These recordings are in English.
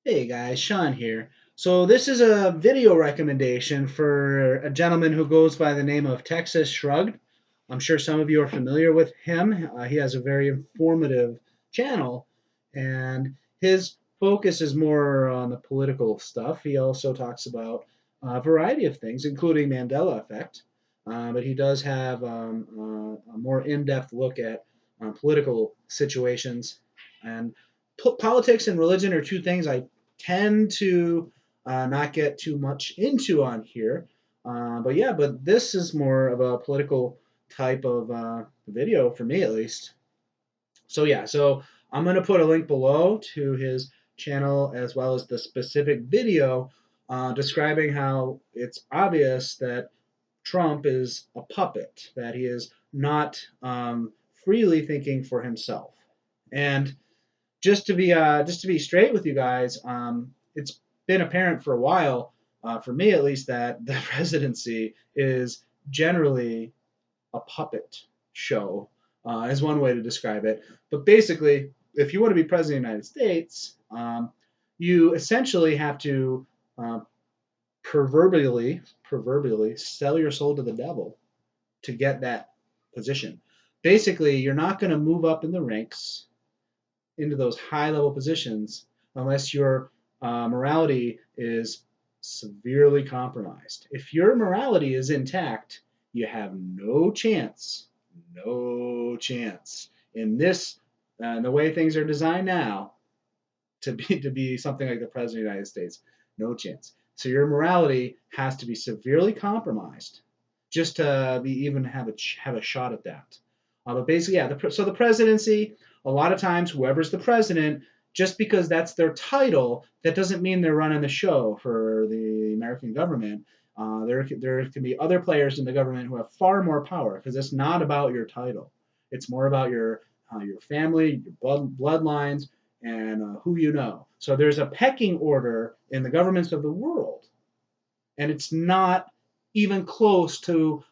Hey guys, Sean here. So this is a video recommendation for a gentleman who goes by the name of Texas Shrugged. I'm sure some of you are familiar with him. He has a very informative channel, and his focus is more on the political stuff. He also talks about a variety of things, including Mandela effect. But he does have a more in-depth look at political situations and politics and religion are two things I tend to not get too much into on here. But yeah, but this is more of a political type of video for me at least. So yeah, so I'm going to put a link below to his channel as well as the specific video describing how it's obvious that Trump is a puppet, that he is not freely thinking for himself. And just to be straight with you guys, it's been apparent for a while, for me at least, that the presidency is generally a puppet show, is one way to describe it. But basically, if you want to be president of the United States, you essentially have to uh, proverbially sell your soul to the devil to get that position. Basically, you're not going to move up in the ranks into those high level positions unless your morality is severely compromised. If your morality is intact, you have no chance in this, the way things are designed now, to be something like the president of the United States. No chance. So your morality has to be severely compromised just to be even have a shot at that. But basically, yeah. So the presidency, a lot of times, whoever's the president, just because that's their title, that doesn't mean they're running the show for the American government. There can be other players in the government who have far more power because it's not about your title. It's more about your family, your bloodlines, and who you know. So there's a pecking order in the governments of the world, and it's not even close to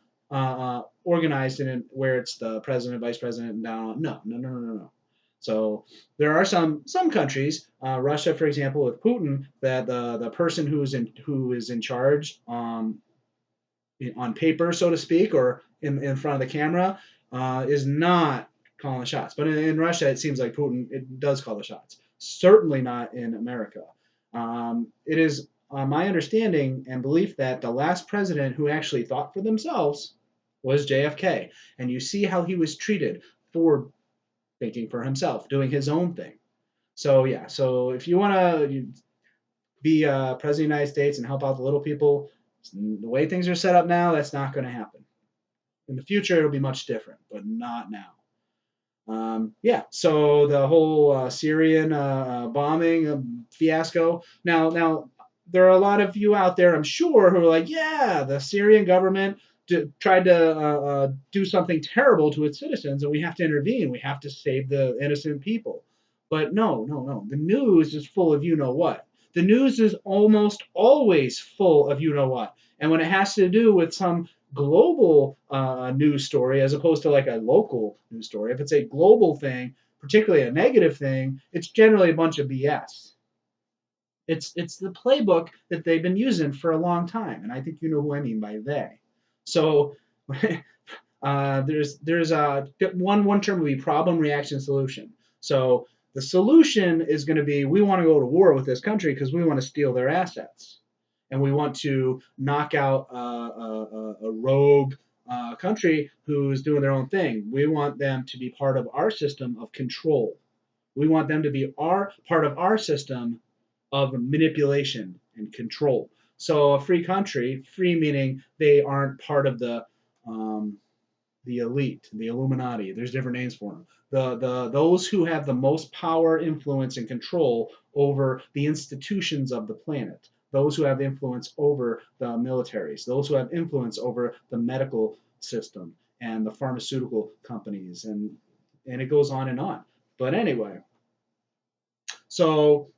organized in where it's the president, vice president, and down. No. So there are some countries, Russia, for example, with Putin, that the person who is in charge, on paper, so to speak, or in front of the camera, is not calling the shots. But in Russia, it seems like Putin it does call the shots. Certainly not in America. It is my understanding and belief that the last president who actually thought for themselves was JFK. And you see how he was treated for thinking for himself, doing his own thing. So yeah, so if you want to be president of the United States and help out the little people, the way things are set up now, that's not going to happen. In the future, it'll be much different, but not now. Yeah, so the whole Syrian bombing fiasco. Now, there are a lot of you out there, I'm sure, who are like, yeah, the Syrian government tried to do something terrible to its citizens, and we have to intervene. We have to save the innocent people. But no. The news is full of you know what. The news is almost always full of you know what. And when it has to do with some global news story as opposed to like a local news story, if it's a global thing, particularly a negative thing, it's generally a bunch of BS. It's the playbook that they've been using for a long time, and I think you know who I mean by they. So there's one term would be problem, reaction, solution. So the solution is going to be we want to go to war with this country because we want to steal their assets, and we want to knock out a rogue country who's doing their own thing. We want them to be part of our system of control. We want them to be part of our system of manipulation and control. So a free country, free meaning they aren't part of um, the elite, the Illuminati. There's different names for them. Those who have the most power, influence, and control over the institutions of the planet. Those who have influence over the militaries. Those who have influence over the medical system and the pharmaceutical companies, and it goes on and on. But anyway, so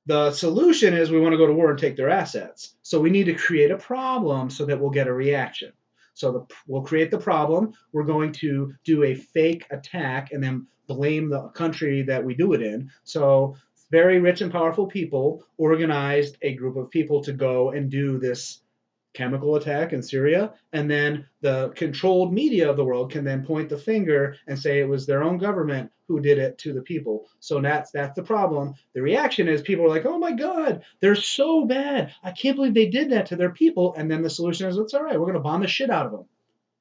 the solution is we want to go to war and take their assets. So we need to create a problem so that we'll get a reaction. So we'll create the problem. We're going to do a fake attack and then blame the country that we do it in. So very rich and powerful people organized a group of people to go and do this chemical attack in Syria, and then the controlled media of the world can then point the finger and say it was their own government who did it to the people. So that's the problem. The reaction is people are like, "Oh my God, they're so bad! I can't believe they did that to their people." And then the solution is, "It's all right. We're going to bomb the shit out of them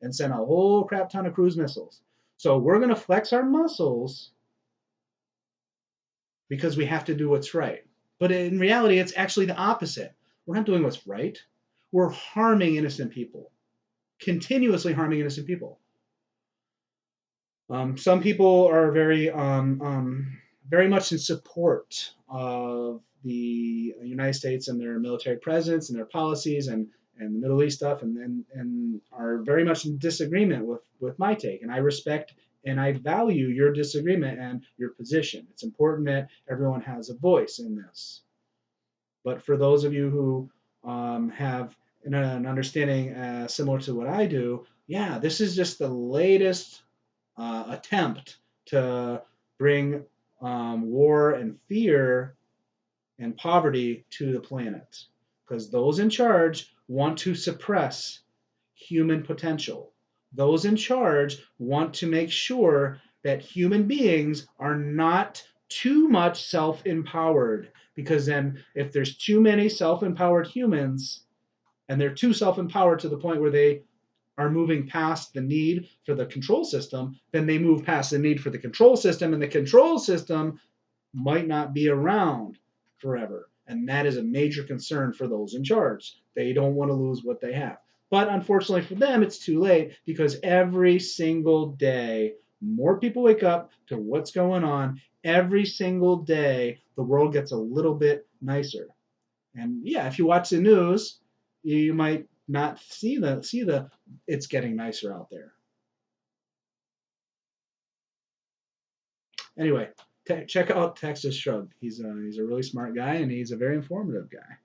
and send a whole crap ton of cruise missiles." So we're going to flex our muscles because we have to do what's right. But in reality, it's actually the opposite. We're not doing what's right. We're harming innocent people, continuously harming innocent people. Some people are very much in support of the United States and their military presence and their policies and the Middle East stuff, and are very much in disagreement with my take. And I respect and I value your disagreement and your position. It's important that everyone has a voice in this. But for those of you who have an understanding similar to what I do, yeah, this is just the latest attempt to bring war and fear and poverty to the planet. Because those in charge want to suppress human potential. Those in charge want to make sure that human beings are not too much self empowered. Because then, if there's too many self empowered humans, and they're too self empowered to the point where they are moving past the need for the control system, then they move past the need for the control system, and the control system might not be around forever. And that is a major concern for those in charge. They don't want to lose what they have. But unfortunately for them, it's too late because every single day, more people wake up to what's going on. Every single day, the world gets a little bit nicer. And yeah, if you watch the news, you might not see the it's getting nicer out there. Anyway, check out Texas Shrugged. He's a really smart guy and he's a very informative guy.